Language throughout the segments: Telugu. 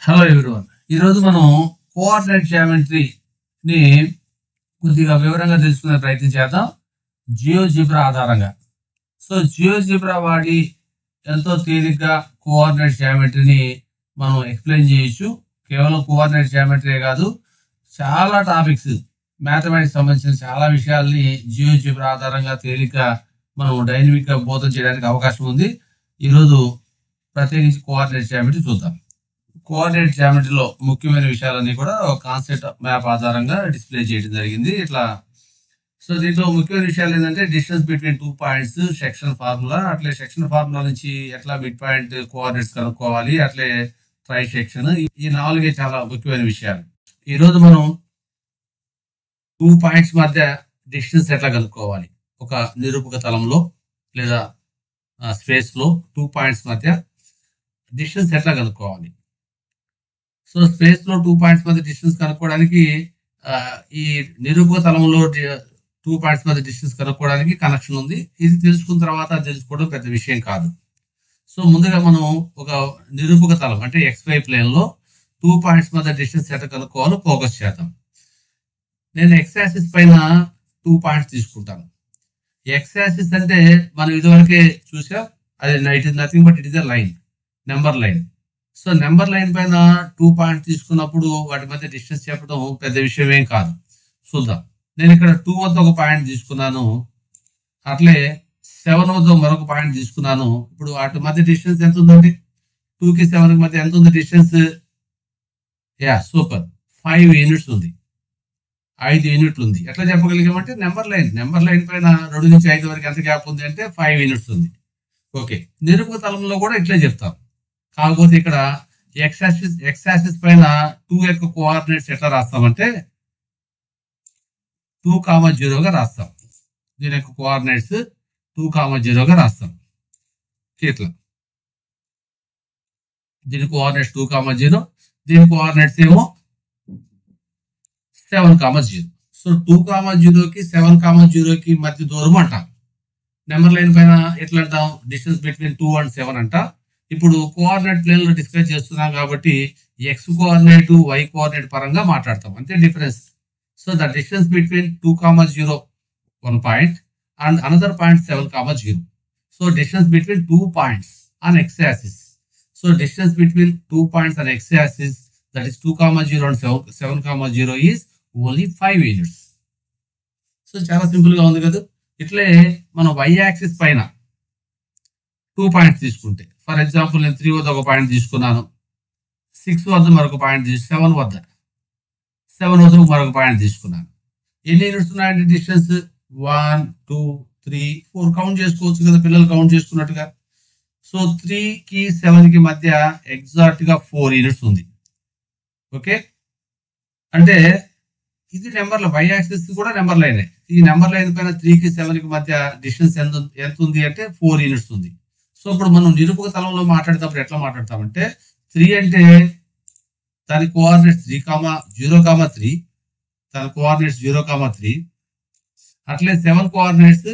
Hello everyone. ఈరోజు మనం కోఆర్డినేట్ జియోమెట్రీని కొద్దిగా వివరంగా తెలుసుకునే ప్రయత్నం చేద్దాం జియోజిబ్రా ఆధారంగా. సో జియోజిబ్రా వాడి ఎంతో తేలిగ్గా కోఆర్డినేట్ జియోమెట్రీని మనం ఎక్స్ప్లెయిన్ చేయొచ్చు. కేవలం కోఆర్డినేట్ జియోమెట్రీ కాదు, చాలా టాపిక్స్ మ్యాథమెటిక్స్ సంబంధించిన చాలా విషయాల్ని జియోజిబ్రా ఆధారంగా తేలిగ్గా మనం డైనమిక్గా బోధన చేయడానికి అవకాశం ఉంది. ఈరోజు ప్రత్యేకించి కోఆర్డినేట్ జియోమెట్రీ చూద్దాం. కోఆర్డినేట్ జియోమెట్రీలో ముఖ్యమైన విషయాలన్నీ కూడా కాన్సెప్ట్ మ్యాప్ ఆధారంగా డిస్ప్లే చేయడం జరిగింది ఇట్లా. సో దీంట్లో ముఖ్యమైన విషయాలు ఏంటంటే distance between 2 points, section formula, అట్లే సెక్షన్ ఫార్ములా నుంచి ఎట్లా మిడ్ పాయింట్ కోఆర్డినేట్స్ కనుక్కోవాలి, అట్లే ట్రై సెక్షన్, ఈ 4 చాలా ముఖ్యమైన విషయాలు. ఈరోజు మనం 2 పాయింట్స్ మధ్య డిస్టెన్స్ ఎట్లా కనుక్కోవాలి, ఒక నిరూపక తలంలో లేదా స్పేస్ లో 2 పాయింట్స్ మధ్య డిస్టెన్స్ ఎట్లా కనుక్కోవాలి. సో స్పేస్ లో 2 పాయింట్స్ మధ్య డిస్టెన్స్ కనుక్కోవడానికి ఈ నిరూపక తలంలో 2 పాయింట్స్ మధ్య డిస్టెన్స్ కనుక్కోవడానికి కనెక్షన్ ఉంది. ఇది తెలుసుకున్న తర్వాత తెలుసుకోవడం పెద్ద విషయం కాదు. సో ముందుగా మనం ఒక నిరూపక తలం అంటే XY ప్లేన్ లో 2 పాయింట్స్ మధ్య డిస్టెన్స్ ఎట్లా కనుక్కోవాలో ఫోకస్ చేద్దాం. నేను X యాక్సిస్ పైన 2 పాయింట్స్ తీసుకుంటాను. X యాక్సిస్ అంటే మనం ఇదివరకే చూసాం, అది it is nothing but it is a line, number line. So number line పైన 2 పాయింట్స్ తీసుకున్నప్పుడు వాటి మధ్య డిస్టెన్స్ చెప్పడం పెద్ద విషయం ఏం కాదు. చూద్దాం. నేను ఇక్కడ 2 వద్ద ఒక పాయింట్ తీసుకున్నాను, అట్లే 7 వద్ద మరొక పాయింట్ తీసుకున్నాను. ఇప్పుడు వాటి మధ్య డిస్టెన్స్ ఎంత ఉందండి? 2కి 7కి మధ్య ఎంత ఉంది డిస్టెన్స్? సూపర్, 5 యూనిట్స్ ఉంది, 5 యూనిట్లు ఉంది. ఎట్లా చెప్పగలిగామంటే నెంబర్ లైన్ పైన 2 నుంచి 5 వరకు ఎంత గ్యాప్ ఉంది అంటే 5 యూనిట్స్ ఉంది. ఓకే, నిరూపక తలంలో కూడా ఇట్లే చెప్తాం. కాకపోతే ఇక్కడ ఎక్స్ యాక్సిస్ పైన 2 యొక్క కోఆర్డినేట్స్ ఎట్లా రాస్తామంటే 2,0గా రాస్తాం. దీని యొక్క కోఆర్డినేట్స్ 2,0గా రాస్తాం. ఇట్లా దీని కోఆర్డినేట్స్ 2,0, దీని కోఆర్డినేట్స్ ఏమో 7,0. సో 2,0కి 7,0కి మధ్య దూరం అంటాం. నెంబర్ లైన్ పైన ఎట్లా అంటాం? డిస్టెన్స్ బిట్వీన్ 2 and 7 అంట. ఇప్పుడు కోఆర్డినేట్ ప్లేన్ లో డిస్కస్ చేస్తున్నాం కాబట్టి X కోఆర్డినేట్, Y కోఆర్డినేట్ పరంగా మాట్లాడతాం, అంతే difference. So the distance between 2,0 1 point and another point 7,0. So distance between 2 points on X axis. So distance between 2 points on X axis, that is 2,0 and 7,0 is only 5 units. So చాలా సింపుల్ గా ఉంది కదా. ఇట్లే మనం Y యాక్సిస్ పైన 2 పాయింట్స్ తీసుకుంటే, ఫర్ ఎగ్జాంపుల్ నేను 3 వద్ద ఒక పాయింట్ తీసుకున్నాను, 6 వద్ద మరొక పాయింట్ 7 వద్ద మరొక పాయింట్ తీసుకున్నాను. ఎన్ని యూనిట్స్ ఉన్నాయంటే డిస్టెన్స్ 1 2 3 4 కౌంట్ చేసుకోవచ్చు కదా, పిల్లలు కౌంట్ చేసుకున్నట్టుగా. సో 3కి 7కి మధ్య ఎగ్జాక్ట్ గా 4 యూనిట్స్ ఉంది. ఓకే, అంటే ఇది నెంబర్ Y యాక్సిస్ కూడా నెంబర్ లైన్. ఈ నెంబర్ లైన్ పైన 3కి 7కి మధ్య డిస్టెన్స్ ఎంత ఉంది అంటే 4 యూనిట్స్ ఉంది. సో ఇప్పుడు మనం నిరూపక తలంలో మాట్లాడేటప్పుడు ఎట్లా మాట్లాడతామంటే 3 అంటే దాని కోఆర్డినేట్స్ 0,3, తన కోఆర్డినేట్స్ 0,3, అట్లే 7 కోఆర్డినేట్స్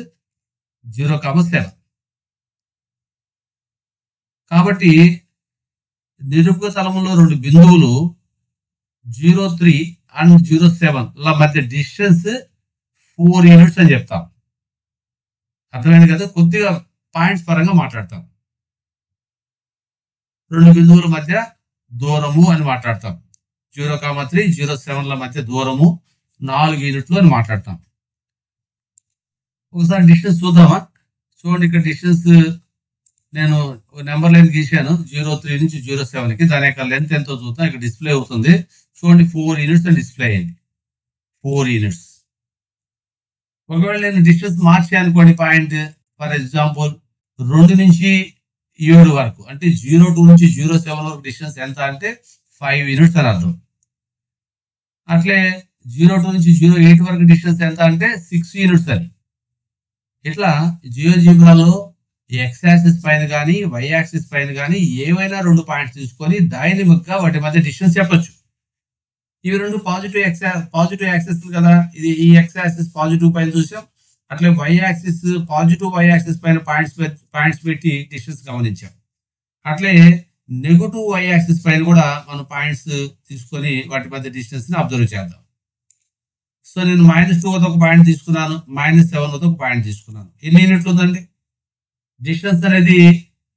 0,7. కాబట్టి నిరూపక తలంలో 2 బిందువులు 0,3 అండ్ 0,7 ల మధ్య డిస్టెన్స్ 4 యూనిట్స్ అని చెప్తాం. అర్థమైంది కదా. కొద్దిగా పాయింట్స్ పరంగా మాట్లాడతాం. 2 బిందువుల మధ్య దూరము అని మాట్లాడతాం. 0,3 0,7 ల మధ్య దూరము 4 యూనిట్లు అని మాట్లాడతాం. ఒకసారి డిస్టెన్స్ చూద్దామా? చూడండి, ఇక్కడ డిస్టెన్స్ నేను నెంబర్ లైన్ గీసాను 0,3 నుంచి 0,7కి. దాని యొక్క లెంత్ ఎంతో చూద్దాం. ఇక్కడ డిస్ప్లే అవుతుంది. చూడండి, 4 యూనిట్స్ అని డిస్ప్లే అయింది. 4 యూనిట్స్. ఒకవేళ నేను డిస్టెన్స్ మార్చాను అనుకోండి, పాయింట్ ఫర్ ఎగ్జాంపుల్ 2 నుంచి 7 వరకు, అంటే 0,2 నుంచి 0,7 వరకు డిస్టెన్స్ ఎంత అంటే 5 యూనిట్స్ అని అర్థం. అట్లే 0,2 నుంచి 0,8 వరకు డిస్టెన్స్ ఎంత అంటే 6 యూనిట్స్ అని. ఇట్లా జియోజిబ్రాలో X యాక్సిస్ పైన కానీ Y యాక్సిస్ పైన కానీ ఏవైనా 2 పాయింట్స్ తీసుకొని డైనమిక్ గా వాటి మధ్య డిస్టెన్స్ చెప్పొచ్చు. ఇవి 2 పాజిటివ్ యాక్సిస్ కదా. ఇది ఈ X యాక్సిస్ పాజిటివ్ పైన చూసాం, అట్లే పాజిటివ్ Y యాక్సిస్ పైన పాయింట్స్ పెట్టి డిస్టెన్స్ గమనించాం. అట్లే నెగటివ్ వై యాక్సిస్ పైన కూడా మనం పాయింట్స్ తీసుకొని వాటి మధ్య డిస్టెన్స్ ని అబ్జర్వ్ చేద్దాం. సో నేను -2 వద్ద ఒక పాయింట్ తీసుకున్నాను, -7 వద్ద ఒక పాయింట్ తీసుకున్నాను. ఎన్ని యూనిట్లు ఉందండి? డిస్టెన్స్ అనేది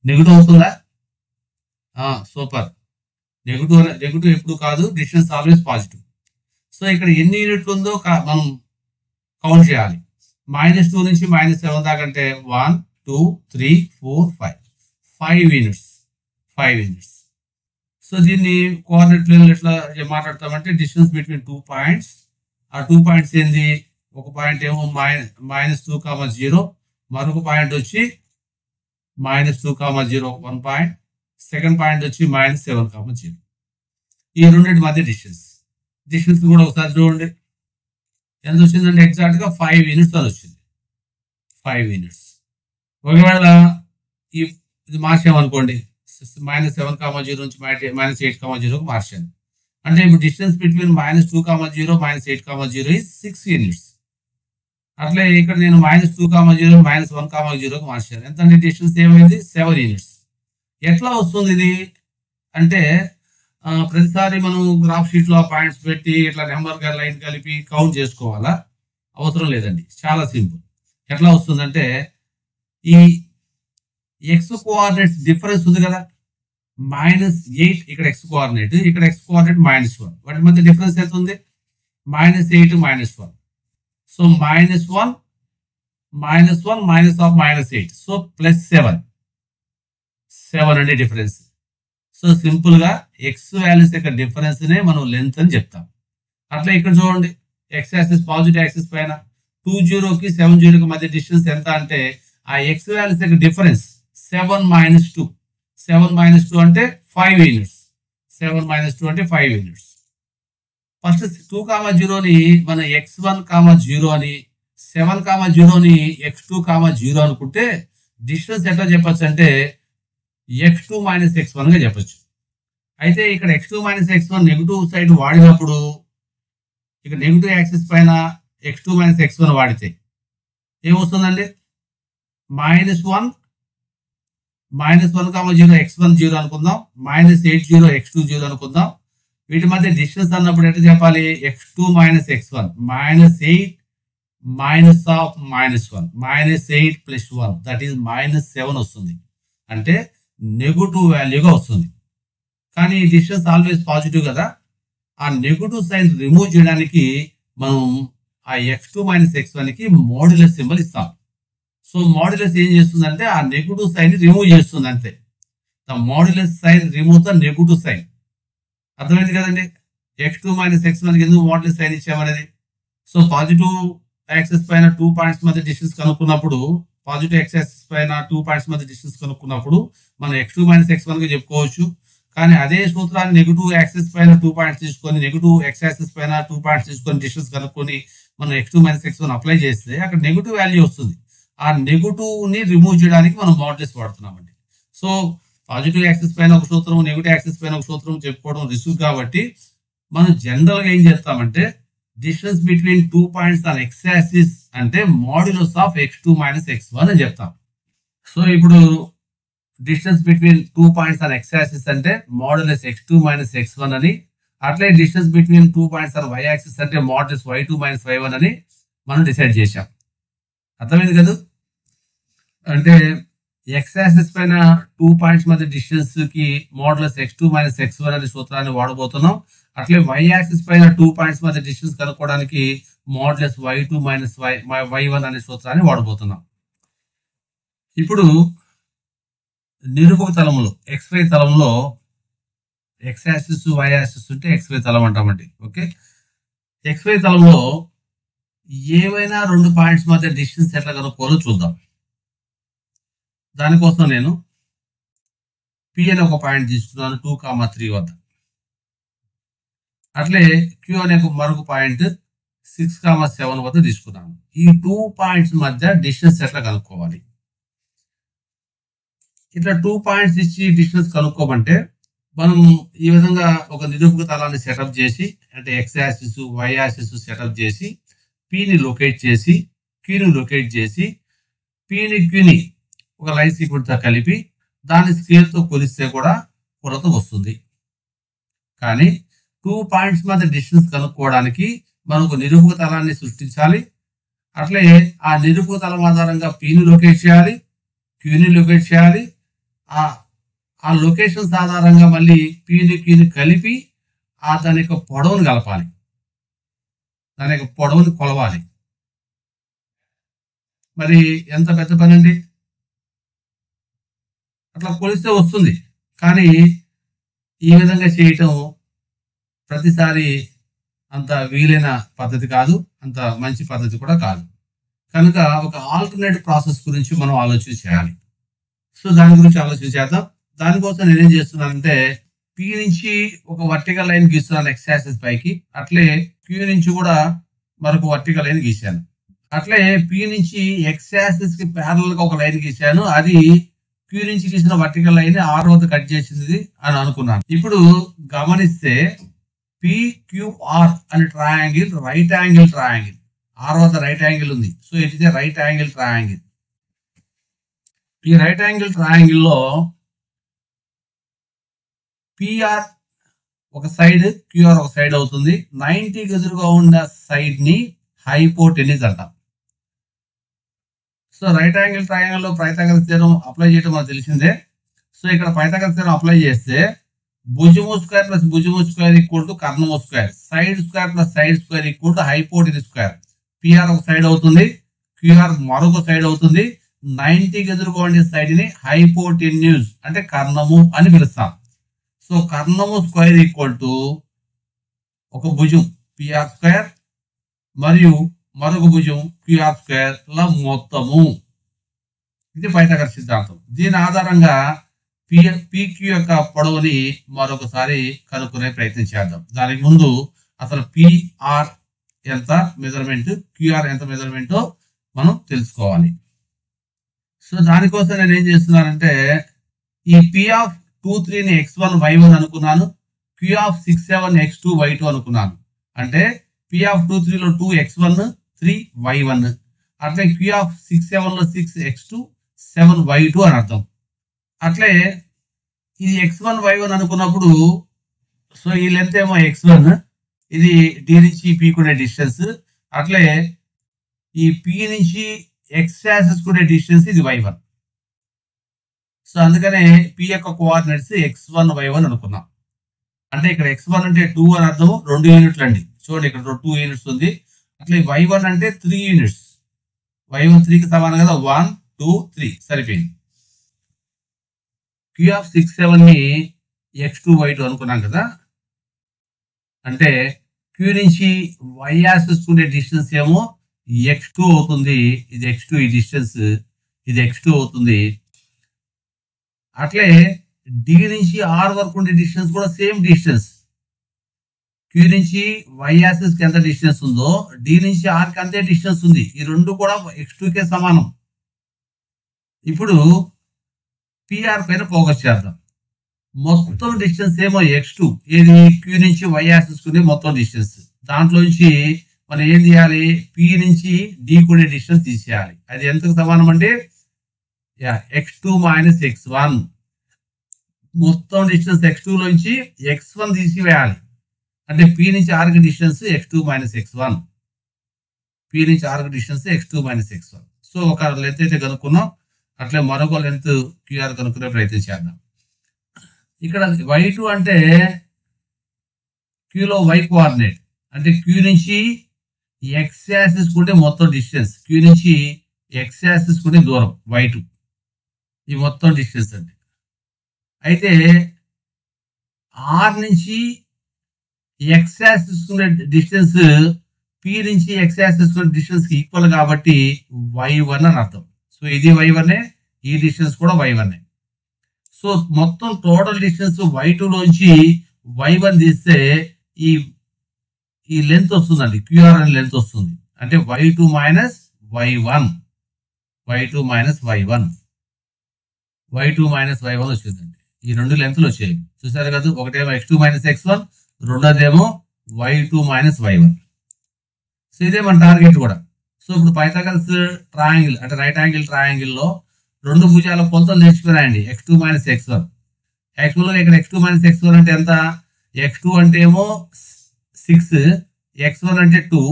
నెగటివ్ అవుతుందా? సూపర్. నెగటివ్ ఎప్పుడు కాదు, డిస్టెన్స్ ఆల్వేస్ పాజిటివ్. సో ఇక్కడ ఎన్ని యూనిట్లు ఉందో మనం కౌంట్ చేయాలి. -2 నుంచి -7 దాకా అంటే 1 2 3 4 5 5 యూనిట్స్. సో దీన్ని కోఆర్డినేట్ ప్లేన్ ఎట్లా మాట్లాడతామంటే డిస్టెన్స్ బిట్వీన్ 2 పాయింట్స్. ఆ 2 పాయింట్స్ ఏంది? ఒక పాయింట్ ఏమో -2, 0, మరొక పాయింట్ వచ్చి -2, 0 1 పాయింట్, సెకండ్ పాయింట్ వచ్చి -7, 0. ఈ రెండింటి మధ్య డిస్టెన్స్ కూడా ఒకసారి చూడండి ఎంత వచ్చిందంటే ఎగ్జాక్ట్ గా 5 యూనిట్స్ అని వచ్చింది. 5 యూనిట్స్. ఒకవేళ ఇది మార్చామనుకోండి, -7, 0 నుంచి -8, 0కు మార్చాను అంటే ఇప్పుడు డిస్టెన్స్ బిట్వీన్ -2, 0, -8, 0 is 6 యూనిట్స్. అట్లే ఇక్కడ నేను -2, 0, -1, 0కు మార్చాను. ఎంత అంటే డిస్టెన్స్ ఏమైంది? 7 యూనిట్స్. ఎట్లా వస్తుంది ఇది అంటే ప్రతిసారి మనం గ్రాఫ్ షీట్ లో పాయింట్స్ పెట్టి ఇట్లా నెంబర్ లైన్ కలిపి కౌంట్ చేసుకోవాలా? అవసరం లేదండి, చాలా సింపుల్. ఎట్లా వస్తుందంటే ఈ ఎక్స్ కోఆర్డినేట్స్ డిఫరెన్స్ ఉంది కదా, -8 ఇక్కడ ఎక్స్ కోఆర్డినేట్, ఇక్కడ ఎక్స్ కోఆర్డినేట్ -1, వాటి మధ్య డిఫరెన్స్ ఎంత ఉంది? -8, -1. సో -1 -8, సో +7 అండి డిఫరెన్స్. సో సింపుల్ గా ఎక్స్ వాల్యూస్ యొక్క డిఫరెన్స్ నే మనం లెంత్ అని చెప్తాం. అట్లా ఇక్కడ చూడండి, ఎక్స్ యాక్సిస్ పాజిటివ్ యాక్సిస్ పైన 20కి 70కి మధ్య డిస్టెన్స్ ఎంత అంటే ఆ ఎక్స్ వాల్యూస్ యొక్క డిఫరెన్స్ 7 - 2. 7 - 2 అంటే 5 యూనిట్స్. 7 - 2 అంటే 5 యూనిట్స్. ఫస్ట్ 2, 0ని మన x1, 0 అని, 7, 0ని x2, 0 అనుకుంటే డిస్టెన్స్ ఎట్లా చెప్పచ్చు అంటే x2 - x1 గా చెప్పచ్చు. అయితే ఇక్కడ x2 - x1 నెగిటివ్ సైడ్ వాడినప్పుడు ఇక్కడ నెగిటివ్ యాక్సిస్ పైన x2 - x1 వాడితే ఏమొస్తుందండి? -1, 0, x1 0 అనుకుందాం, -8, 0, x2 0 అనుకుందాం. వీటి మధ్య డిస్టెన్స్ అన్నప్పుడు ఎట్లా చెప్పాలి? x2 - x1 -8 -1 + 1 దట్ ఈస్ -7 వస్తుంది. అంటే నెగటివ్ వాల్యూగా వస్తుంది. కానీ డిస్టెన్స్ ఆల్వేస్ పాజిటివ్ కదా, ఆ నెగటివ్ సైన్ రిమూవ్ చేయడానికి మనం ఆ x2 - x1 కి మోడ్యులస్ సింబల్ ఇస్తాం. సో మోడ్యులస్ ఏం చేస్తుందంటే ఆ నెగటివ్ సైన్ రిమూవ్ చేస్తుంది అంతే. The modulus sign remove the negative sign. అర్థమైంది కదండి? x2 - x1 కి ఎందుకు మోడ్యులస్ సైన్ ఇచ్చామనేది. సో పాజిటివ్ యాక్సిస్ పైన 2 పాయింట్స్ మధ్య డిస్టెన్స్ కనుక్కున్నప్పుడు, పాజిటివ్ x యాక్సిస్ పైన 2 పాయింట్స్ మధ్య డిస్టెన్స్ కనుక్కున్నప్పుడు మనం x2 - x1 గా చెప్పుకోవచ్చు. కానీ అదే సూత్రాన్ని నెగటివ్ యాక్సిస్ పైన 2 పాయింట్స్ తీసుకొని, నెగటివ్ x యాక్సిస్ పైన 2 పాయింట్స్ తీసుకొని డిస్టెన్స్ కనుక్కొని మనం x2 - x1 అప్లై చేస్తే అక్కడ నెగటివ్ వాల్యూ వస్తుంది. ఆ నెగటివ్ ని రిమూవ్ చేయడానికి మనం మోడ్యులస్ వాడుతున్నామండి. సో పాజిటివ్ యాక్సిస్ పైన ఒక సూత్రం, నెగటివ్ యాక్సిస్ పైన ఒక సూత్రం చెప్పుకోవడం రిస్క్ కాబట్టి మనం జనరల్ గా ఏం చేస్తామంటే distance between 2 points on x axis అంటే మోడ్యులస్ ఆఫ్ x2 - x1 అని చెప్తాం. సో ఇప్పుడు distance between 2 points on x axis అంటే మోడ్యులస్ x2 - x1 అని, అట్లే distance between 2 points on y axis అంటే మోడ్యులస్ y2 - y1 అని మనం డిసైడ్ చేశాం. అర్థమైంది కదా? అంటే x యాక్సిస్ పైన 2 పాయింట్స్ మధ్య డిస్టెన్స్ కి మోడ్యులస్ x2 - x1 అనే సూత్రాన్ని వాడబోతున్నాం. అట్లే y యాక్సిస్ పైన 2 పాయింట్స్ మధ్య డిస్టెన్స్ కనుక్కోవడానికి మోడ్యులస్ y2 - y1 అనే సూత్రాన్ని వాడబోతున్నాం. ఇప్పుడు నిరూపక తలంలో XY తలంలో x axis y axis ఉంటే XY తలం అంటామండి. ఓకే, XY తలంలో ఏవైనా 2 పాయింట్స్ మధ్య డిస్టెన్స్ ఎట్లా కనుక్కోవాలో చూద్దాం. దానికోసం నేను P అనే ఒక పాయింట్ తీసుకున్నాను 2, 3 వద్ద. అట్లే Q అనే మరొక పాయింట్ 6, 7 వద్ద తీసుకున్నాను. ఈ 2 పాయింట్స్ మధ్య డిస్టెన్స్ ఎట్లా కనుక్కోవాలి? ఇట్లా 2 పాయింట్స్ ఇచ్చి డిస్టెన్స్ కనుక్కోమంటే మనం ఈ విధంగా ఒక నిరూపక తలాన్ని సెటప్ చేసి, అంటే x axis y axis setup చేసి Pని లొకేట్ చేసి Qని లొకేట్ చేసి Pని Qని ఒక లైన్ సీక్వెన్స్ తో కలిపి దాని స్కేల్ తో కొలిస్తే కూడా కొలత వస్తుంది. కానీ 2 పాయింట్స్ మధ్య డిస్టెన్స్ కనుక్కోవడానికి మనకు నిరూపక తలాన్ని సృష్టించాలి. అట్లే ఆ నిరూపక తలం ఆధారంగా Pని లొకేట్ చేయాలి, Qని లొకేట్ చేయాలి. ఆ లొకేషన్స్ ఆధారంగా మళ్ళీ Pని Qని కలిపి దాని యొక్క పొడవును కలపాలి, దాని యొక్క పొడవుని కొలవాలి. మరి ఎంత పెద్ద పని అండి. అట్లా కొలిస్తే వస్తుంది, కానీ ఈ విధంగా చేయటం ప్రతిసారి అంత వీలైన పద్ధతి కాదు, అంత మంచి పద్ధతి కూడా కాదు. కనుక ఒక ఆల్టర్నేట్ ప్రాసెస్ గురించి మనం ఆలోచన చేయాలి. సో దాని గురించి ఆలోచన చేద్దాం. దానికోసం నేనేం చేస్తున్నానంటే P నుంచి ఒక వర్టికల్ లైన్ గీస్తున్నాను X యాక్సిస్ పైకి. అట్లే Q నుంచి కూడా మరొక వర్టికల్ లైన్ గీశాను. అట్లే P నుంచి X యాక్సిస్ కి ప్యారల్ గా ఒక లైన్ గీశాను. అది Q నుంచి గీసిన వర్టికల్ లైన్ R వద్ద కట్ చేసింది అని అనుకున్నాను. ఇప్పుడు గమనిస్తే PQR అనే triangle right angle triangle. R వద్ద రైట్ యాంగిల్ ఉంది. So it is a right angle triangle. ఈ రైట్ యాంగిల్ ట్రయాంగిల్ లో PR ఒక సైడ్, QR ఒక సైడ్ అవుతుంది. 90 ఎదురుగా ఉన్న సైడ్ ని హైపోటెన్యూస్ అంటాం. సో రైట్ యాంగిల్ ట్రయాంగిల్ లో పైథాగరస్ థియరం అప్లై చేయడం మనకు తెలిసిందే. సో ఇక్కడ పైథాగరస్ థియరం అప్లై చేస్తే భుజము స్క్వేర్ ప్లస్ భుజము స్క్వేర్ ఈక్వల్ టు కర్ణము square, side square plus side square equal to hypotenuse square. PR ఒక సైడ్ అవుతుంది, QR మరొక సైడ్ అవుతుంది. 90 ఎదురుగా ఉండే సైడ్ ని హైపోటెన్యూస్ అంటే కర్ణము అని పిలుస్తాం. సో కర్ణము స్క్వేర్ ఈక్వల్ టు ఒక భుజం PR స్క్వేర్ మరియు మరొక భుజం QR స్క్వేర్ ల మొత్తము. ఇది పైథాగరస్ సిద్ధాంతం. దీని ఆధారంగా PQ యొక్క పొడవుని మరొకసారి కనుక్కునే ప్రయత్నం చేద్దాం. దానికి ముందు అసలు PR ఎంత మెజర్మెంట్, QR ఎంత మెజర్మెంటో మనం తెలుసుకోవాలి. సో దానికోసం నేను ఏం చేస్తున్నానంటే ఈ P(2,3) ని x1 y1 అనుకున్నాను, Q(6,7) x2 y2 అనుకున్నాను. అంటే P(2,3) లో 2x1 3y1, అట్లే Q(6,7) లో 6x2 7y2 అని అర్థం. అట్లే ఇది x1 y1 అనుకున్నప్పుడు సో ఈ లెంత్ ఏమో x1, ఇది D నుంచి P కునే డిస్టెన్స్. అట్లే ఈ P నుంచి X యాక్సిస్ కునే డిస్టెన్స్ ఇది y1. సో అందుకనే P యొక్క కోఆర్డినేట్స్ x1 y1 అనుకున్నాం. అంటే ఇక్కడ x1 అంటే 2 అని అర్థం, 2 యూనిట్లు అండి. చూడండి ఇక్కడ 2 యూనిట్స్ ఉంది. అట్లే y1 అంటే 3 యూనిట్స్, y1 3 కి సమానం కదా, 1 2 3 సరిపోయింది. Q(6,7) ని x2 y2 అనుకున్నాం కదా. అంటే Q నుంచి y యాక్సిస్ ఉండే డిస్టెన్స్ ఏమో x2 అవుతుంది. ఇది x2, ఈ డిస్టెన్స్ ఇది x2 అవుతుంది. అట్లే D నుంచి R వరకు ఉండే డిస్టెన్స్ కూడా సేమ్ డిస్టెన్స్. Q నుంచి y యాక్సిస్ కి ఎంత డిస్టెన్స్ ఉందో D నుంచి R కి అంతే డిస్టెన్స్ ఉంది. ఈ రెండు కూడా x2 కే సమానం. ఇప్పుడు PR పైన ఫోకస్ చేద్దాం. మొత్తం డిస్టెన్స్ ఏమో x2, ఏది Q నుంచి y యాక్సిస్ కు మొత్తం డిస్టెన్స్. దాంట్లో నుంచి మనం ఏం చేయాలి, P నుంచి D కునే డిస్టెన్స్ తీసేయాలి. అది ఎంతకు సమానం అంటే x2 మైనస్ x1. మొత్తం డిస్టెన్స్ x2 నుంచి x1 తీసివేయాలి. అంటే P నుంచి R కి distance x2 minus x1. P నుంచి R కి distance x2 minus x1. So ఒక లెంత్ అయితే కనుక్కున్నాం. అట్లే మరొక లెంత్ QR కనుక్కునే ప్రయత్నం చేద్దాం. ఇక్కడ y2 అంటే Q లో y కోఆర్డినేట్, అంటే Q నుంచి X యాక్సిస్ కుంటే మొత్తం డిస్టెన్స్, Q నుంచి X యాక్సిస్ కుంటే దూరం y2, ఈ మొత్తం డిస్టెన్స్ అండి. అయితే R నుంచి X యాక్సిస్ కుండే డిస్టెన్స్ P నుంచి X యాక్సిస్ కుండే డిస్టెన్స్ కి ఈక్వల్ కాబట్టి y1 అని అర్థం. సో ఇది y1, ఈ డిస్టెన్స్ కూడా y1. సో మొత్తం టోటల్ డిస్టెన్స్ y2 లోంచి y1 తీస్తే ఈ లెంత్ వస్తుందండి, QR అనే లెంత్ వస్తుంది. అంటే y2 minus y1, y2 minus y1, y2 minus y1 వచ్చిందండి. ఈ రెండు లెంత్లు వచ్చాయి, చూసారు కదా. ఒకటేమో x2 minus x1, రెండోదేమో y2 minus y1. So ఇదే మన టార్గెట్ కూడా. సో ఇప్పుడు పైథాగరస్ ట్రయాంగిల్ అంటే రైట్ యాంగిల్ ట్రయాంగిల్ లో రెండు భుజాల కొలతలు నేర్చుకున్నాయండి, x2 మైనస్ x1. యాక్చువల్గా ఇక్కడ x2 మైనస్ x1 అంటే ఎంత? x2 అంటే ఏమో 6, x1 అంటే 2,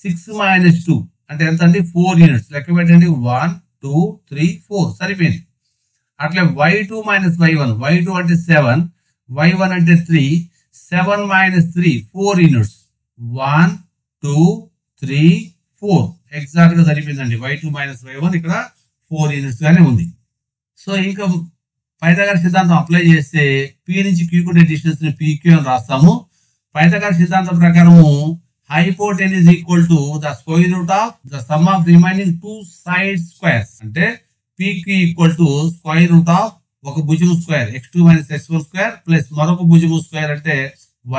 6 మైనస్ 2 అంటే ఎంత అండి? 4 యూనిట్స్. లెక్క పెట్టండి, 1 2 3 4 సరిపోయింది. అట్లే y2 మైనస్ y1, y2 అంటే 7, y1 అంటే 3, 7 మైనస్ 3 4 యూనిట్స్, 1 2 3 4 ఎగ్జాక్ట్ గా సరిపోయిందండి. y2 మైనస్ y1 ఇక్కడ 4 యూనిట్స్ గానే ఉంది. సో ఇంకా పైథాగరస్ సిద్ధాంతం అప్లై చేస్తే p నుంచి q కు డిస్టెన్స్ ని pq అని రాస్తాము. పైథాగరస్ సిద్ధాంతం ప్రకారము hypotenuse equal to the square root of the sum of remaining 2 side squares. అంటే pq equal to square root of ఒక భుజము square x2 minus x1 square plus మరొక భుజము స్క్వేర్ అంటే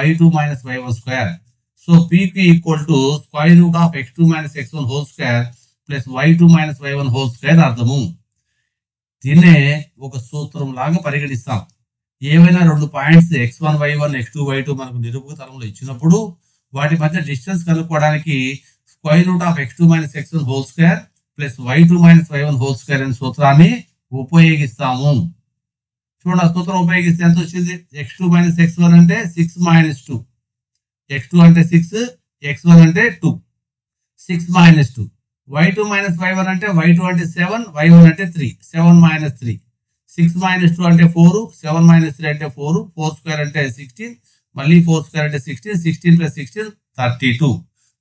y2 minus y1 square. So pq equal to square root of x2 minus x1 whole square plus y2 minus y1 whole square అర్థము. దీన్నే ఒక సూత్రం లాగా పరిగణిస్తాం. ఏవైనా రెండు points x1 y1 x2 y2 మనకు నిరూపక తలంలో ఇచ్చినప్పుడు వాటి మధ్య డిస్టెన్స్ కనుక్కోవడానికి square root of x2 minus x1 whole square plus y2 minus y1 whole square అనే సూత్రాన్ని ఉపయోగిస్తాము. చూడండి, ఆ సూత్రం ఉపయోగిస్తే ఎంత వచ్చింది? x2 మైనస్ x1 అంటే 6 మైనస్ 2, x2 అంటే 6, x1 అంటే 2, 6 మైనస్ 2. y2 మైనస్ y1 అంటే y2 అంటే 7, y1 అంటే 3, 7 మైనస్ 3, 6 మైనస్ 2 అంటే 4, 7 మైనస్ 3 అంటే 4, 4 స్క్వేర్ అంటే 16, మళ్ళీ 4 స్క్వేర్ అంటే 16, 16 ప్లస్ 16 32,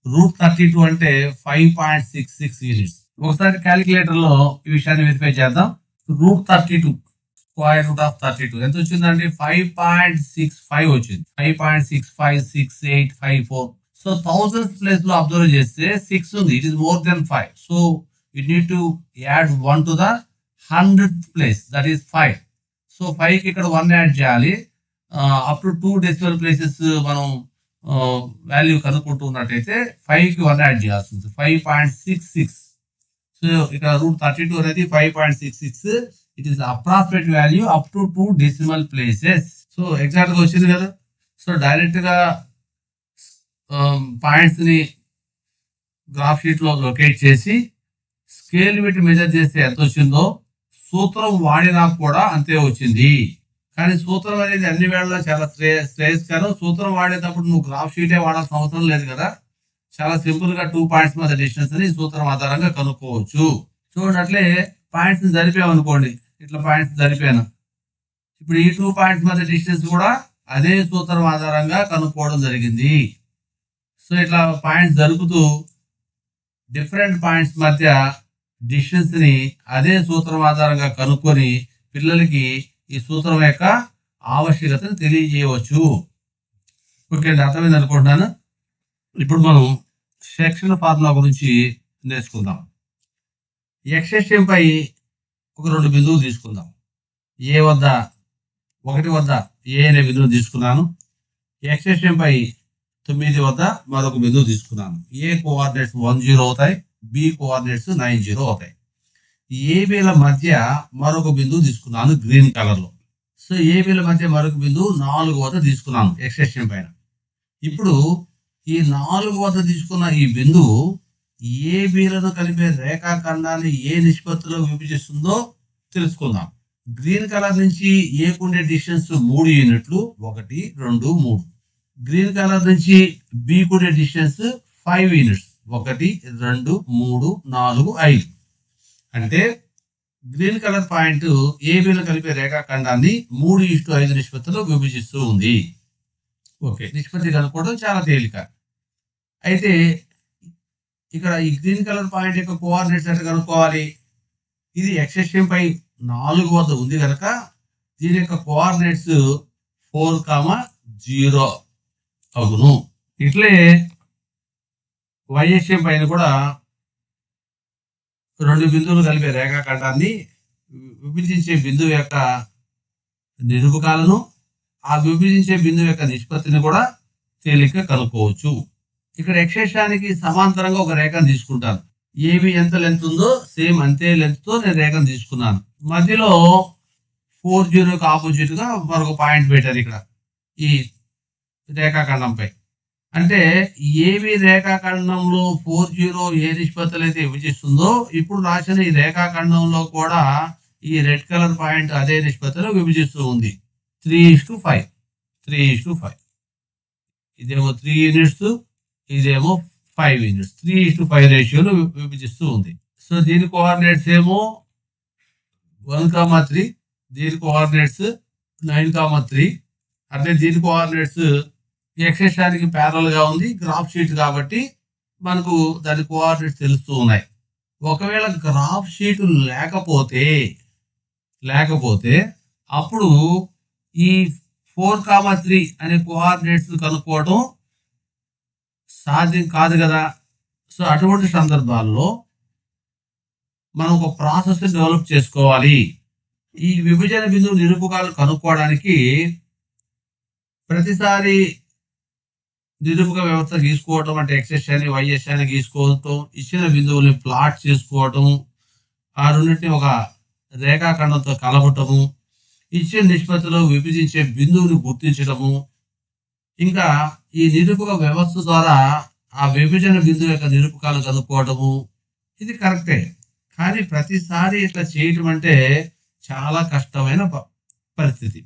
రూట్ 32 అంటే 5.66 యూనిట్స్. ఒకసారి క్యాలిక్యులేటర్ లో ఈ విషయాన్ని వెరిఫై చేద్దాం. రూట్ 32 స్క్వేర్ రూట్ ఆఫ్ 32 ఎంత వచ్చిందండి? 5.65 వచ్చింది. 5.656854. సో థౌసండ్స్ ప్లేస్ లో అబ్జర్వ్ చేస్తే 6 ఉంది. It is more than 5. So you need to add 1 to the 100th place, that is 5. So 5 కి ఇక్కడ 1 యాడ్ చేయాలి. అప్ టు 2 డెసిమల్ ప్లేసెస్ మనం వాల్యూ కనుక్కుంటూ ఉన్నట్టయితే 5 కి 1 యాడ్ చేయాల్సి ఉంది. 5.66. సో ఇక్కడ రూట్ 32 అనేది 5.66. It is approximate value up to 2 decimal places. So exact గా వచ్చింది కదా. సో డైరెక్ట్ గా పాయింట్స్ ని గ్రాఫ్ షీట్ లో లొకేట్ చేసి స్కేల్ పెట్టి మెజర్ చేస్తే ఎంత వచ్చిందో సూత్రం వాడినా కూడా అంతే వచ్చింది. కానీ సూత్రం అనేది అన్ని వేళల్లో చాలా శ్రేయస్కరం. సూత్రం వాడేటప్పుడు నువ్వు గ్రాఫ్ షీటే వాడాల్సిన అవసరం లేదు కదా. చాలా సింపుల్ గా 2 పాయింట్స్ మధ్య డిస్టెన్స్ ని సూత్రం ఆధారంగా కనుక్కోవచ్చు. చూడట్లే పాయింట్స్ ని జరిపామనుకోండి, ఇట్లా పాయింట్స్ జరిపాను. ఇప్పుడు ఈ 2 పాయింట్స్ మధ్య డిస్టెన్స్ కూడా అదే సూత్రం ఆధారంగా కనుక్కోవడం జరిగింది. సో ఇట్లా పాయింట్స్ జరుపుతూ డిఫరెంట్ పాయింట్స్ మధ్య డిస్టెన్స్ ని అదే సూత్రం ఆధారంగా కనుక్కొని పిల్లలకి ఈ సూత్రం యొక్క ఆవశ్యకతను తెలియజేయవచ్చు. ఓకే అండి, అర్థమైంది అనుకుంటున్నాను. ఇప్పుడు మనం సెక్షన్ ఫార్ములా గురించి నేర్చుకుందాం. ఎక్స్టెన్షన్ పై ఒక 2 బిందువులు తీసుకుందాం. ఏ వద్ద 1 వద్ద ఏ అనే బిందువు తీసుకున్నాను. ఎక్స్టెన్షన్ పై 9 వద్ద మరొక బిందువు తీసుకున్నాను. ఏ కోఆర్డినేట్స్ 10 అవుతాయి, బి కోఆర్డినేట్స్ 90 అవుతాయి. ఏబీల మధ్య మరొక బిందువు తీసుకున్నాను గ్రీన్ కలర్ లో. సో ఏబీల మధ్య మరొక బిందువు 4 వద్ద తీసుకున్నాను ఎక్స్టెన్షన్ పైన. ఇప్పుడు ఈ 4 వద్ద తీసుకున్న ఈ బిందువు ఏబీలను కలిపే రేఖాఖండాన్ని ఏ నిష్పత్తిలో విభజిస్తుందో తెలుసుకుందాం. గ్రీన్ కలర్ నుంచి ఏకుండే డిస్టెన్స్ 3 యూనిట్లు, 1 2 3. గ్రీన్ కలర్ నుంచి బి కుండే డిస్టెన్స్ 5 యూనిట్స్, 1 2 3 4 5. అంటే గ్రీన్ కలర్ పాయింట్ ఏబీలను కలిపే రేఖాఖండాన్ని 3:5 నిష్పత్తిలో విభజిస్తూ ఉంది. ఓకే, నిష్పత్తి కనుక్కోవడం చాలా తేలిక. అయితే ఇక్కడ ఈ గ్రీన్ కలర్ పాయింట్ యొక్క కోఆర్డినేట్స్ ఎట్లా కనుక్కోవాలి? ఇది ఎక్స్టెన్షన్ పై 4 వద్ద ఉంది కనుక దీని యొక్క కోఆర్డినేట్స్ 4,0 అవును. ఇట్లే వైఎస్ఎం పైన కూడా 2 బిందువులు కలిపే రేఖాఖండాన్ని విభజించే బిందువు యొక్క నిరూపకాలను, ఆ విభజించే బిందువు యొక్క నిష్పత్తిని కూడా తేలిక కనుక్కోవచ్చు. ఇక్కడ ఎక్స్టెన్షన్కి సమాంతరంగా ఒక రేఖను తీసుకుంటాను. ఏబి ఎంత లెంత్ ఉందో సేమ్ అంతే లెంత్ తో నేను రేఖను తీసుకున్నాను. మధ్యలో 40కి ఆపోజిట్ గా మరొక పాయింట్ పెట్టారు ఇక్కడ ఈ రేఖాఖండంపై. అంటే ఏబి రేఖాఖండంలో 40 ఏ నిష్పత్తులు అయితే విభజిస్తుందో ఇప్పుడు రాసిన ఈ రేఖాఖండంలో కూడా ఈ రెడ్ కలర్ పాయింట్ అదే నిష్పత్తిలో విభజిస్తూ ఉంది. 3:5 3:5 ఇదేమో 3 యూనిట్స్, ఇదేమో 5 యూనిట్స్. 3:5 రేషియోలో విభజిస్తూ ఉంది. సో దీని కోఆర్డినేట్స్ ఏమో 1,3, దీని కోఆర్డినేట్స్ 9,3. అంటే దీని కోఆర్డినేట్స్ ఎక్సెషానికి ప్యారల్ గా ఉంది. గ్రాఫ్ షీట్ కాబట్టి మనకు దాని కోఆర్డినేట్స్ తెలుస్తూ ఉన్నాయి. ఒకవేళ గ్రాఫ్ షీట్ లేకపోతే అప్పుడు ఈ 4,3 అనే కోఆర్డినేట్స్ కనుక్కోవడం సాధ్యం కాదు కదా. సో అటువంటి సందర్భాల్లో మనం ఒక ప్రాసెస్ డెవలప్ చేసుకోవాలి. ఈ విభజన బిందువు నిరూపకాలు కనుక్కోవడానికి ప్రతిసారి నిరూపక వ్యవస్థ గీసుకోవటం, అంటే ఎక్స్ఎస్ అని వైఎస్ అని గీసుకోవటం, ఇచ్చిన బిందువుల్ని ప్లాట్ చేసుకోవటం, ఆ రెండింటిని ఒక రేఖాఖండంతో కలపటము, ఇచ్చిన నిష్పత్తిలో విభజించే బిందువుని గుర్తించడము, ఇంకా ఈ నిరూపక వ్యవస్థ ద్వారా ఆ విభజన బిందువు యొక్క నిరూపకాలు కనుక్కోవటము, ఇది కరెక్టే. కానీ ప్రతిసారి ఇట్లా చేయటం అంటే చాలా కష్టమైన పరిస్థితి.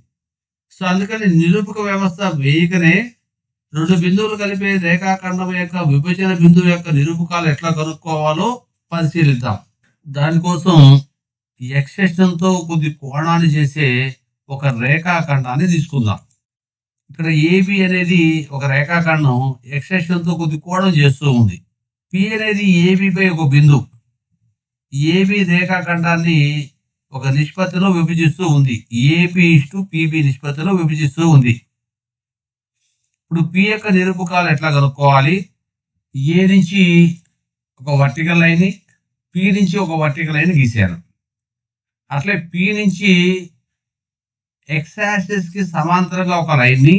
సో అందుకని నిరూపక వ్యవస్థ వేయకనే రెండు బిందువులు కలిపే రేఖాఖండం యొక్క విభజన బిందువు యొక్క నిరూపకాలు ఎట్లా కనుక్కోవాలో పరిశీలిద్దాం. దానికోసం ఎక్స్టెన్షన్తో కొద్ది కోణాన్ని చేసే ఒక రేఖాఖండాన్ని తీసుకుందాం. ఇక్కడ ఏబి అనేది ఒక రేఖాఖండం ఎక్స్టెన్షన్తో కొద్ది కోణం చేస్తూ ఉంది. పి అనేది ఏబిపై ఒక బిందువు. ఏబి రేఖాఖండాన్ని ఒక నిష్పత్తిలో విభజిస్తూ ఉంది. ఏపి:పిబి నిష్పత్తిలో విభజిస్తూ ఉంది. ఇప్పుడు పి యొక్క నిరూపకాలు ఎట్లా కనుక్కోవాలి? ఏ నుంచి ఒక వర్టికల్ లైన్, పి నుంచి ఒక వర్టికల్ లైన్ గీశాను. అట్లే పి నుంచి ఎక్స్ యాక్సిస్ కి సమాంతరంగా ఒక లైన్ ని,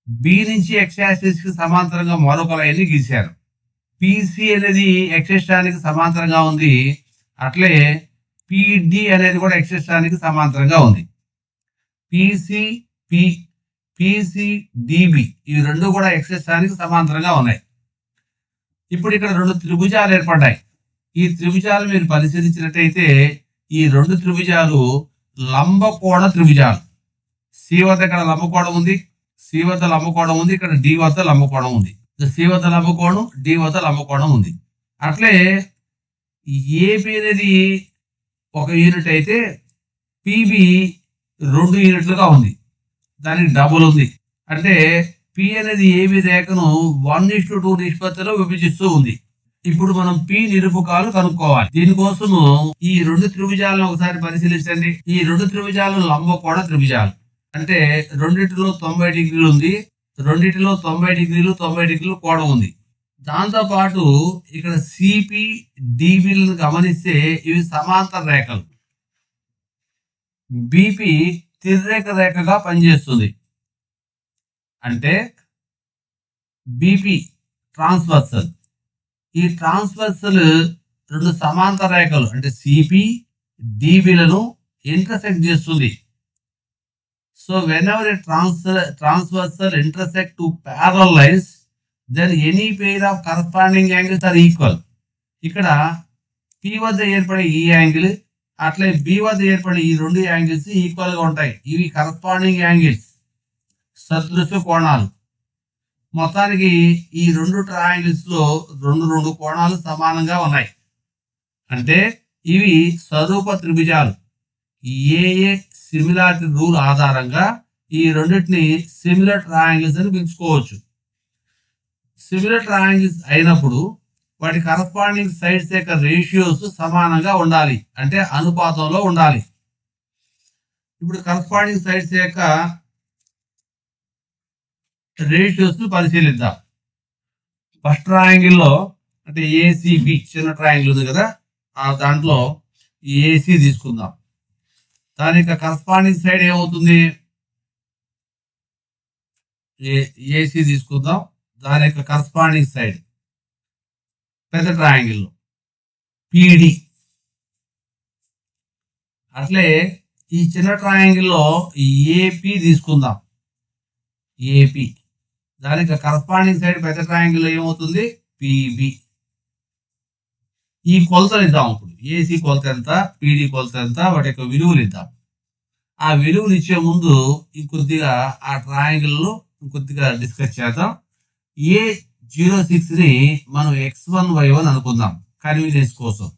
బి నుంచి ఎక్స్ యాక్సిస్ కి సమాంతరంగా మరొక లైన్ ని గీశాను. పిసి అనేది ఎక్స్ఎస్టానికి సమాంతరంగా ఉంది. అట్లే పిడి అనేది కూడా ఎక్స్ఎస్టానికి సమాంతరంగా ఉంది. పిసిడిబి ఇవి రెండు కూడా ఎక్స్ఎస్టానికి సమాంతరంగా ఉన్నాయి. ఇప్పుడు ఇక్కడ రెండు త్రిభుజాలు ఏర్పడ్డాయి. ఈ త్రిభుజాలు మీరు పరిశీలించినట్టయితే ఈ రెండు త్రిభుజాలు లంబకోణ త్రిభుజాలు. సి వద్ద ఇక్కడ లంబకోణం ఉంది, సి వద్ద లంబకోణం ఉంది, ఇక్కడ డి వద్ద లంబకోణం ఉంది. సి వద్ద లంబకోణం, డి వద్ద లంబకోణం ఉంది. అట్లే ఏబి అనేది ఒక యూనిట్ అయితే పిబి 2 యూనిట్లుగా ఉంది, దానికి డబుల్ ఉంది. అంటే పి అనేది ఏబి రేఖను 1:2 నిష్పత్తిలో విభజిస్తూ ఉంది. ఇప్పుడు మనం పి నిరూపకాలు కనుక్కోవాలి. దీనికోసము ఈ రెండు త్రిభుజాలను ఒకసారి పరిశీలించండి. ఈ రెండు త్రిభుజాలు లంబకోణ త్రిభుజాలు. అంటే రెండింటిలో 90 డిగ్రీలు ఉంది, రెండింటిలో 90 డిగ్రీలు 90 డిగ్రీలు కోణం ఉంది. దాంతో పాటు ఇక్కడ సిపి డిబిలను గమనిస్తే ఇవి సమాంతర రేఖలు. బిపి తిర్రేఖ రేఖగా పనిచేస్తుంది. అంటే బిపి ట్రాన్స్వర్సల్. ఈ ట్రాన్స్వర్సల్ రెండు సమాంతర రేఖలు అంటే సిపి డిబిలను ఇంటర్సెక్ట్ చేస్తుంది. So whenever a transversal intersect two parallel lines, then any pair of corresponding angles are equal. ఇక్కడ పి వద్ద ఏర్పడే ఈ యాంగిల్, అట్లే బి వద్ద ఏర్పడే ఈ రెండు యాంగిల్స్ ఈక్వల్ గా ఉంటాయి. ఇవి కరస్పాండింగ్ యాంగిల్స్, సదృశ్య కోణాలు. మొత్తానికి ఈ రెండు ట్రయాంగిల్స్ లో రెండు కోణాలు సమానంగా ఉన్నాయి. అంటే ఇవి స్వరూప త్రిభుజాలు. ఏ సిమిలారిటీ రూల్ ఆధారంగా ఈ రెండింటిని సిమిలర్ ట్రయాంగిల్స్ అని పిలుచుకోవచ్చు. సిమిలర్ ట్రయాంగిల్స్ అయినప్పుడు వాటి కరస్పాండింగ్ సైడ్స్ యొక్క రేషియోస్ సమానంగా ఉండాలి, అంటే అనుపాతంలో ఉండాలి. ఇప్పుడు కరస్పాండింగ్ సైడ్స్ యొక్క రేషియోస్ పరిశీలిద్దాం. ఫస్ట్ ట్రయాంగిల్లో అంటే ఏసీబి చిన్న ట్రయాంగిల్ ఉంది కదా, ఆ దాంట్లో ఏసీ తీసుకుందాం. దాని యొక్క కరస్పాండింగ్ సైడ్ ఏమవుతుంది? ఏసీ తీసుకుందాం. దాని యొక్క కరస్పాండింగ్ సైడ్ పెద్ద ట్రయాంగిల్లో పిడి. అట్లే ఈ చిన్న ట్రయాంగిల్లో ఏపీ తీసుకుందాం. ఏపీ దానికి కరస్పాండింగ్ సైడ్ పెద్ద ట్రయాంగిల్లో ఏమవుతుంది? పిబి. ఈ కొలతలు ఇద్దాం. ఇప్పుడు ఏసీ కొలత ఎంత, పిడి కొలత ఎంత, వాటి యొక్క విలువలు ఇద్దాం. ఆ విలువలు ఇచ్చే ముందు ఇంకొద్దిగా ఆ ట్రయాంగిల్లో ఇంకొద్దిగా డిస్కస్ చేద్దాం. A06 ని మనం x1y1 అనుకుందాం, కన్వీనియన్స్ కోసం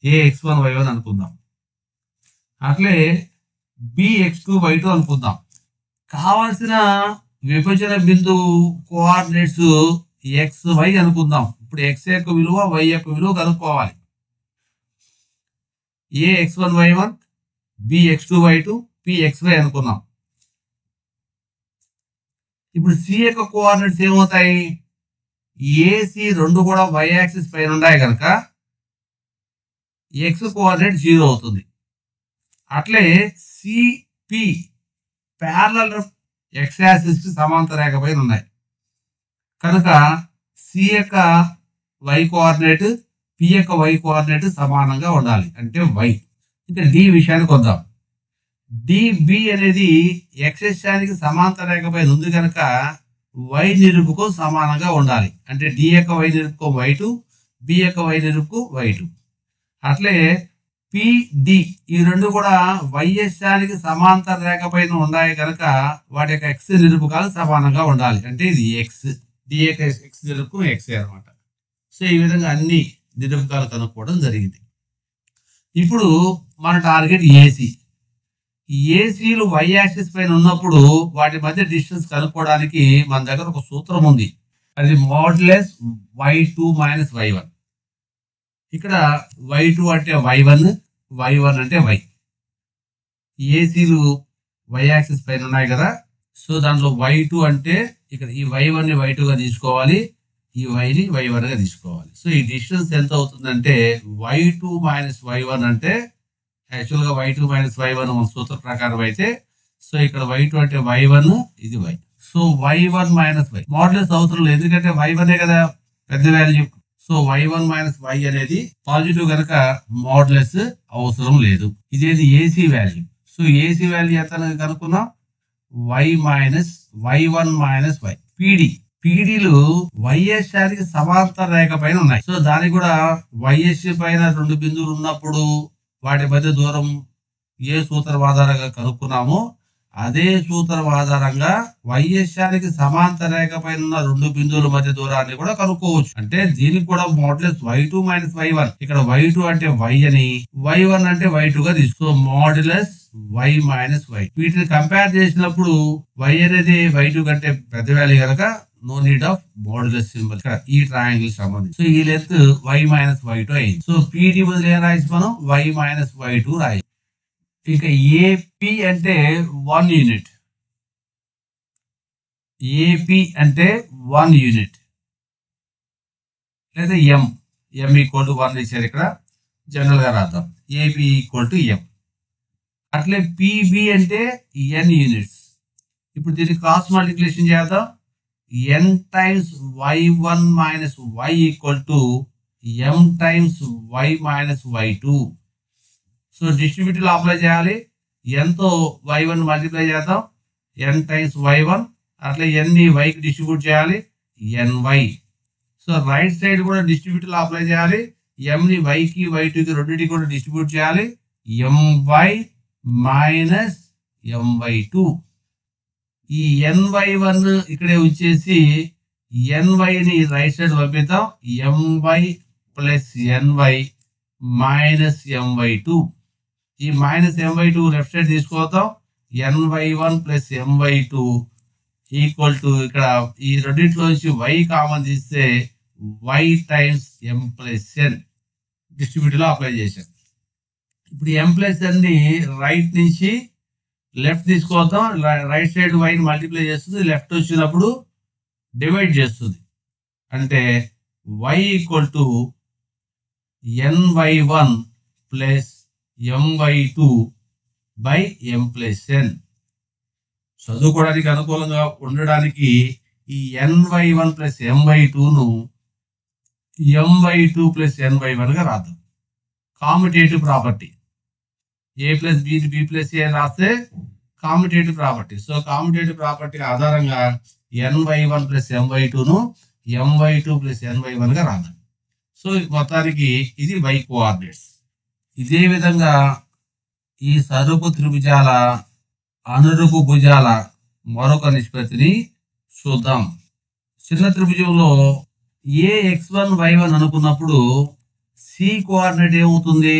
Ax1y1 అనుకుందాం. అట్లే Bx2y2 అనుకుందాం. కావాల్సిన విభజన బిందువు కోఆర్డినేట్స్ xy అనుకుందాం. ఇప్పుడు x యొక్క విలువ y యొక్క విలువ కనుక్కోవాలి. Ax1y1 Bx2y2 Pxy అనుకున్నాం. ఇప్పుడు C యొక్క కోఆర్డినేట్స్ ఏమవుతాయి? AC రెండు కూడా y యాక్సిస్ పైన ఉన్నాయి కనుక x కోఆర్డినేట్ 0 అవుతుంది. అట్లే CP ప్యారలల్ x యాక్సిస్ కి సమాంతర రేఖ పైన ఉన్నాయి కనుక C యొక్క y కోఆర్డినేట్ P యొక్క y కోఆర్డినేట్ సమానంగా ఉండాలి, అంటే y. ఇంకా D విషయానికి వద్దాం. DB అనేది x అక్షానికి సమాంతర రేఖ పైన ఉంది కనుక y నిరూపకం సమానంగా ఉండాలి, అంటే D యొక్క y నిరూపకం y2, B యొక్క y నిరూపకం y2. అట్లే PD ఈ రెండు కూడా y అక్షానికి సమాంతర రేఖ పైన ఉన్నాయి కనుక వాటి యొక్క x నిరూపకాలు సమానంగా ఉండాలి, అంటే ఇది x. D యొక్క x నిరూపకం x అన్నమాట. సో ఈ విధంగా అన్ని నిరూపకాలు కనుక్కోవడం జరిగింది. ఇప్పుడు మన టార్గెట్ AC. ఏసీలు y యాక్సిస్ పైన ఉన్నప్పుడు వాటి మధ్య డిస్టెన్స్ కనుక్కోవడానికి మన దగ్గర ఒక సూత్రం ఉంది, అది మోడ్యులస్ y2 మైనస్ y1. ఇక్కడ y2 అంటే y1, y1 అంటే y. ఏసీలు y యాక్సిస్ పైన ఉన్నాయి కదా, సో దాంట్లో y2 అంటే ఇక్కడ ఈ y1 ని y2 గా తీసుకోవాలి, ఈ y ని y1 గా తీసుకోవాలి. సో ఈ డిస్టెన్స్ ఎంత అవుతుందంటే y2 మైనస్ y1 అంటే యాక్చువల్ గా y2 మైనస్ y1 మన సూత్ర ప్రకారం అయితే, సో ఇక్కడ y2 అంటే y1, ఇది y. So y1 minus y modulus అవసరం లేదు, ఎందుకంటే y1 కదా పెద్ద value. So y1 minus y అనేది పాజిటివ్ కనుక మోడ్యులస్ అవసరం లేదు. ఇదేది AC value. So AC value ఎంత కనుక్కున్నాం, y1 మైనస్ y. పీడీలు వైఎస్ఆర్కి సమాంతర రేఖ పైన ఉన్నాయి. సో దానికి కూడా వైఎస్ పైన రెండు బిందువులు ఉన్నప్పుడు వాటి మధ్య దూరం ఏ సూత్రం ఆధారంగా కనుక్కున్నామో అదే సూత్రం ఆధారంగా వైఎస్ఆర్కి సమాంతర రేఖ పైన ఉన్న రెండు బిందువుల మధ్య దూరాన్ని కూడా కనుక్కోవచ్చు. అంటే దీనికి కూడా మోడ్యులస్ y2 మైనస్ y1. ఇక్కడ y2 అంటే y అని, y1 అంటే y2 గా తీసుకో, మోడ్యులస్ y మైనస్ y. వీటిని కంపేర్ చేసినప్పుడు y అనేది y2 కంటే పెద్ద వాల్యూ కనుక no need of modulus symbol ఇక్కడ ఈ ట్రయాంగిల్ సంబంధించి. సో ఈ లెంత్ y మైనస్ y2 అయింది. సో పీడీ బదులు ఏం రాయొచ్చు మనం, y మైనస్ y2 రాయొచ్చు. ఇంకా ఏపీ అంటే 1 యూనిట్. ఏపీ అంటే 1 యూనిట్ లేదా m ఈక్వల్ టు 1 ఇచ్చారు, ఇక్కడ జనరల్ గా రాద్దాం ఏపీ ఈక్వల్ టు m. అట్లే పీబీ అంటే n యూనిట్స్. ఇప్పుడు దీన్ని క్రాస్ మల్టిప్లికేషన్ చేద్దాం. n times y1 minus y equal to m times y minus y2. So distributive apply చేయాలి, n తో y1 మల్టిప్లై చేద్దాం, n టైమ్స్ y1. అట్లా n ని y కి డిస్ట్రిబ్యూట్ చేయాలి, ny. సో రైట్ సైడ్ కూడా డిస్ట్రిబ్యూటివ్ అప్లై చేయాలి, m ని y కి y2 కి రెండింటికి కూడా డిస్ట్రిబ్యూట్ చేయాలి, my మైనస్ my2. ఈ ny1 ఇక్కడే వచ్చేసి ny ని రైట్ సైడ్ పంపిద్దాం, my plus ny minus my2. ఈ మైనస్ my2 లెఫ్ట్ సైడ్ తీసుకోవద్దాం, ny1 plus my2 equal to ఇక్కడ ఈ రెండింటిలో నుంచి y కామన్ తీస్తే y times m plus n distributive లో అప్లై చేశాం. ఇప్పుడు m ప్లస్ n ని రైట్ నుంచి లెఫ్ట్ తీసుకోవద్దాం, రైట్ సైడ్ y ని మల్టిప్లై చేస్తుంది, లెఫ్ట్ వచ్చినప్పుడు డివైడ్ చేస్తుంది, అంటే y equal to ny1 plus my2 by m plus n. చదువుకోవడానికి అనుకూలంగా ఉండడానికి ఈ ny1 plus my2ను my2 plus ny1 గా రాద్దాం. Commutative property, a plus b b plus a రాస్తే commutative property. So commutative property ఆధారంగా ny1 plus my2ను my2 plus ny1 గా రాద్దాం. సో మొత్తానికి ఇది y కోఆర్డినేట్స్. ఇదే విధంగా ఈ సరుపు త్రిభుజాల అనురుపు భుజాల మరొక నిష్పత్తిని చూద్దాం. చిన్న త్రిభుజంలో AX1 Y1 అనుకున్నప్పుడు సి కోఆర్డినేట్ ఏమవుతుంది?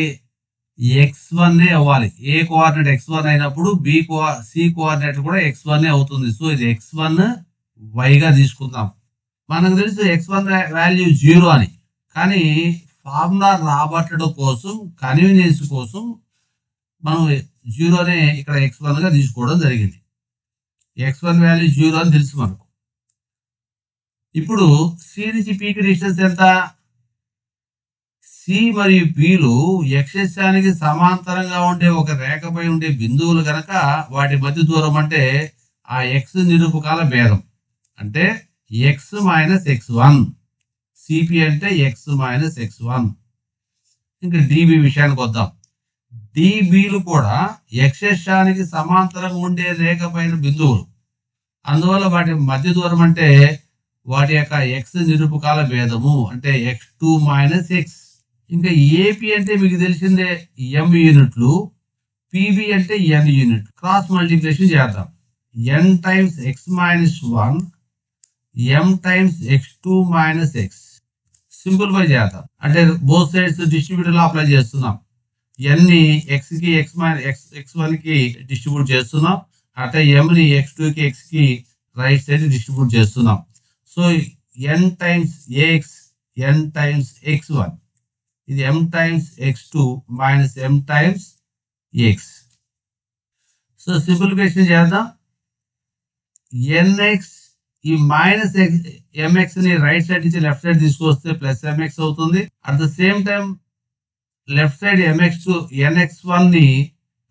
X1 అవ్వాలి. ఏ కోఆర్డినేట్ X1 అయినప్పుడు సి కోఆర్డినేట్ కూడా X1 అవుతుంది. సో ఇది X1 Y గా తీసుకుందాం. మనకు తెలుసు X1 వాల్యూ 0 అని. కానీ ఫార్ములా రాబట్టడం కోసం, కన్వీనియన్స్ కోసం మనం 0నే ఇక్కడ X1 గా తీసుకోవడం జరిగింది. X1 వాల్యూ 0 అని తెలుసు మనకు. ఇప్పుడు సి నుంచి పీకి డిస్టెన్స్ ఎంత? సి మరియు పిలు యక్షశానికి సమాంతరంగా ఉండే ఒక రేఖపై ఉండే బిందువులు గనక వాటి మధ్య దూరం అంటే ఆ ఎక్స్ నిరూపకాల భేదం అంటే ఎక్స్ మైనస్ x1. సిపి అంటే ఎక్స్ మైనస్ x1. ఇంకా డిబి విషయానికి వద్దాం. డిబిలు కూడా యక్షశానికి సమాంతరంగా ఉండే రేఖ పైన బిందువులు, అందువల్ల వాటి మధ్య దూరం అంటే వాటి యొక్క ఎక్స్ నిరూపకాల భేదము అంటే x2 మైనస్ x. ఇంకా ఏపీ అంటే మీకు తెలిసిందే m యూనిట్లు, పిబి అంటే n యూనిట్. క్రాస్ మల్టిప్లికేషన్ చేద్దాం. n times x minus 1 m times x2 minus x. Simplify చేద్దాం అంటే బోత్ సైడ్స్ డిస్ట్రిబ్యూటర్ లో అప్లై చేస్తున్నాం. n ని x కి x1 కి డిస్ట్రిబ్యూట్ చేస్తున్నాం, అంటే m ని x2 కి x కి రైట్ సైడ్ డిస్ట్రిబ్యూట్ చేస్తున్నాం. So n times ax n times x1, ఇది m times x2 minus m times x. So simplification చేద్దాం. nx ఈ మైనస్ mx ని రైట్ సైడ్ నుంచి లెఫ్ట్ సైడ్ తీసుకొస్తే ప్లస్ mx అవుతుంది. At the same time left side nx1 ని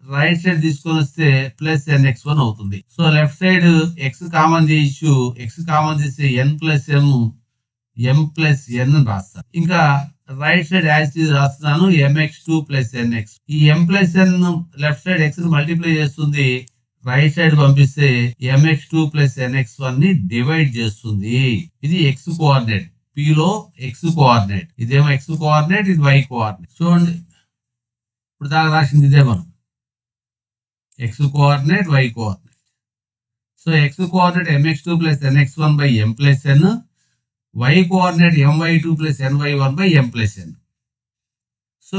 రైట్ సైడ్ తీసుకొని వస్తే ప్లస్ nx1 అవుతుంది. So left side x common తీయచ్చు, x కామన్ తీస్తే n plus m plus n రాస్తాను. ఇంకా రైట్ సైడ్ యాజ్ రాస్తున్నాను mx2 ప్లస్ nx. ఈ m plus n left side x ని మల్టిప్లై చేస్తుంది, రైట్ సైడ్ పంపిస్తే mx2 ప్లస్ nx1 ని డివైడ్ చేస్తుంది. ఇది x కోఆర్డినేట్, p లో x కోఆర్డినేట్, ఇదేమో x కోఆర్డినేట్, ఇది y కోఆర్డినేట్. చూడండి ఇప్పుడు దాకా రాసింది ఇదే మనం x coordinate y coordinate. So x coordinate mx2 plus nx1 by m plus n, y coordinate my2 plus ny1 by m plus n. So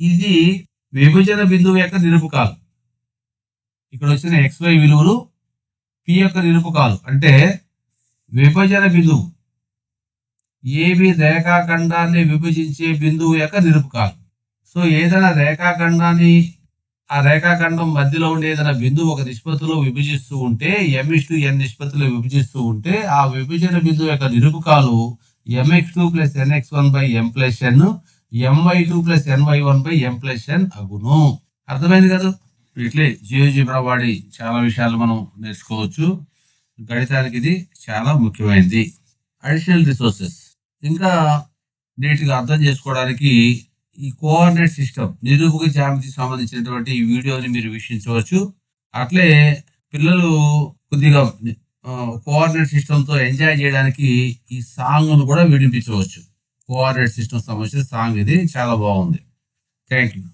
ఇది విభజన బిందువు యొక్క నిరూపకాలు. ఇక్కడ వచ్చిన xy విలువలు p యొక్క నిరూపకాలు అంటే విభజన బిందువు, ఏబి రేఖాఖండాన్ని విభజించే బిందువు యొక్క నిరూపకాలు. సో ఏదైనా రేఖాఖండాన్ని ఆ రేఖాఖండం మధ్యలో ఉండే ఏదైనా బిందువు ఒక నిష్పత్తిలో విభజిస్తూ ఉంటే m:n నిష్పత్తిలో విభజిస్తూ ఉంటే ఆ విభజన బిందువు యొక్క నిరూపకాలు mx2 plus nx1 by m plus n, my2 plus ny1 by m plus n అగును. అర్థమైంది కదా? ఇట్లే జియోజిబ్రా వాడి చాలా విషయాలు మనం నేర్చుకోవచ్చు. గణితానికి ఇది చాలా ముఖ్యమైనది. అడిషనల్ రిసోర్సెస్ ఇంకా నీట్గా అర్థం చేసుకోవడానికి ఈ కోఆర్డినేట్ సిస్టమ్, నిరూపక జ్యామితికి సంబంధించినటువంటి ఈ వీడియోని మీరు వీక్షించవచ్చు. అట్లే పిల్లలు కొద్దిగా కోఆర్డినేట్ సిస్టమ్తో ఎంజాయ్ చేయడానికి ఈ సాంగ్ను కూడా వినిపించవచ్చు. కోఆర్డినేట్ సిస్టమ్ సంబంధించిన సాంగ్ ఇది చాలా బాగుంది. Thank you.